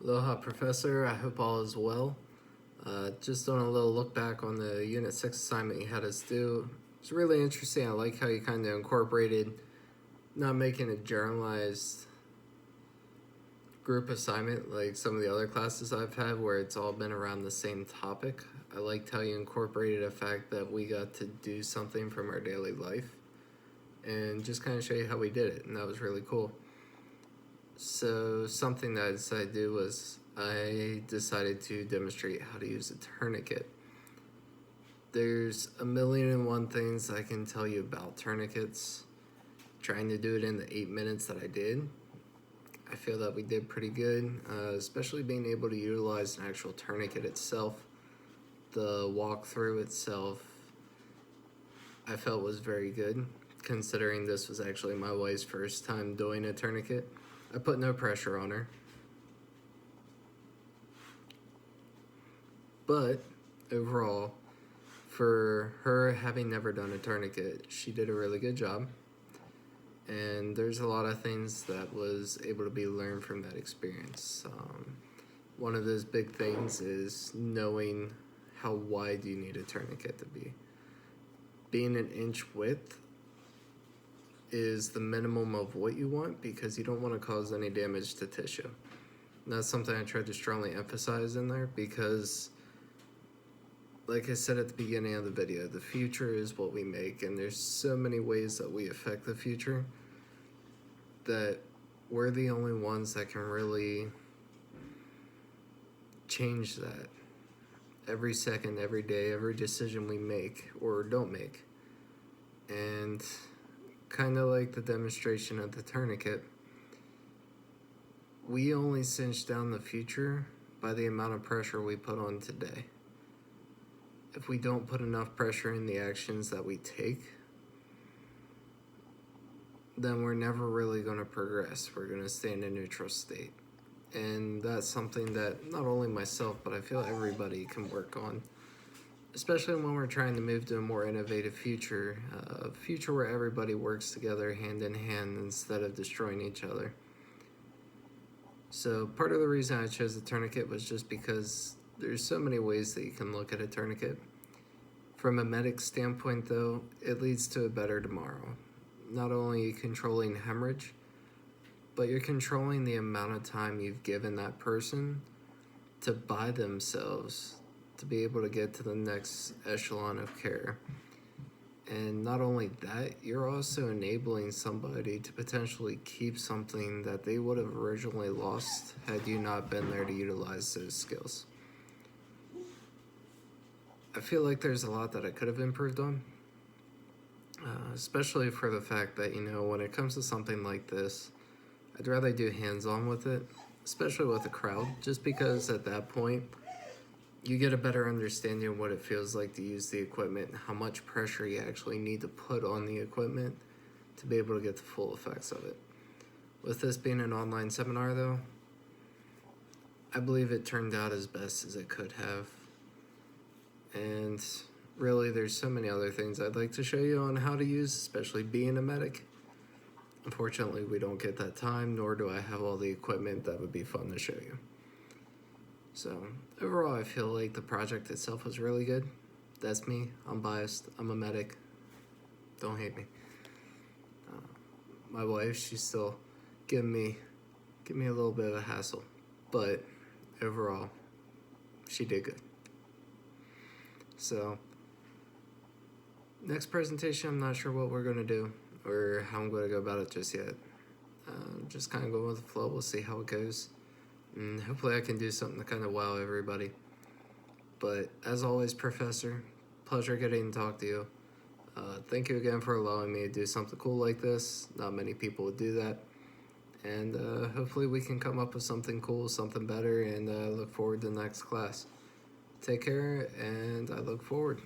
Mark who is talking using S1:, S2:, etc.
S1: Aloha, Professor. I hope all is well. Just doing a little look back on the Unit 6 assignment you had us do. It's really interesting. I like how you kind of incorporated not making a generalized group assignment like some of the other classes I've had where it's all been around the same topic. I liked how you incorporated a fact that we got to do something from our daily life and just kind of show you how we did it, and that was really cool. So something that I decided to do was I decided to demonstrate how to use a tourniquet. There's a million and one things I can tell you about tourniquets. Trying to do it in the 8 minutes that I did, I feel that we did pretty good, especially being able to utilize an actual tourniquet itself. The walkthrough itself, I felt was very good, considering this was actually my wife's first time doing a tourniquet. I put no pressure on her. But overall, for her having never done a tourniquet, she did a really good job. And there's a lot of things that was able to be learned from that experience. One of those big things is knowing how wide you need a tourniquet to be. Being an inch width is the minimum of what you want because you don't want to cause any damage to tissue. And that's something I tried to strongly emphasize in there because, like I said at the beginning of the video, the future is what we make, and there's so many ways that we affect the future that we're the only ones that can really change that. Every second, every day, every decision we make or don't make. And kind of like the demonstration of the tourniquet, we only cinch down the future by the amount of pressure we put on today. If we don't put enough pressure in the actions that we take, then we're never really going to progress. We're going to stay in a neutral state. And that's something that not only myself, but I feel everybody can work on, especially when we're trying to move to a more innovative future, a future where everybody works together hand in hand instead of destroying each other. So part of the reason I chose the tourniquet was just because there's so many ways that you can look at a tourniquet. From a medic standpoint though, it leads to a better tomorrow. Not only are you controlling hemorrhage, but you're controlling the amount of time you've given that person to buy themselves to be able to get to the next echelon of care. And not only that, you're also enabling somebody to potentially keep something that they would have originally lost had you not been there to utilize those skills. I feel like there's a lot that I could have improved on, especially for the fact that, when it comes to something like this, I'd rather do hands-on with it, especially with a crowd, just because at that point, you get a better understanding of what it feels like to use the equipment and how much pressure you actually need to put on the equipment to be able to get the full effects of it. With this being an online seminar though, I believe it turned out as best as it could have. And really there's so many other things I'd like to show you on how to use, especially being a medic. Unfortunately, we don't get that time, nor do I have all the equipment that would be fun to show you. So overall, I feel like the project itself was really good. That's me. I'm biased. I'm a medic. Don't hate me. My wife, she's still giving me a little bit of a hassle, but overall, she did good. So next presentation, I'm not sure what we're gonna do or how I'm going to go about it just yet. Just kind of going with the flow. We'll see how it goes. And hopefully I can do something to kind of wow everybody. But as always, Professor, pleasure getting to talk to you. Thank you again for allowing me to do something cool like this. Not many people would do that. And hopefully we can come up with something cool, something better, and look forward to the next class. Take care, and I look forward.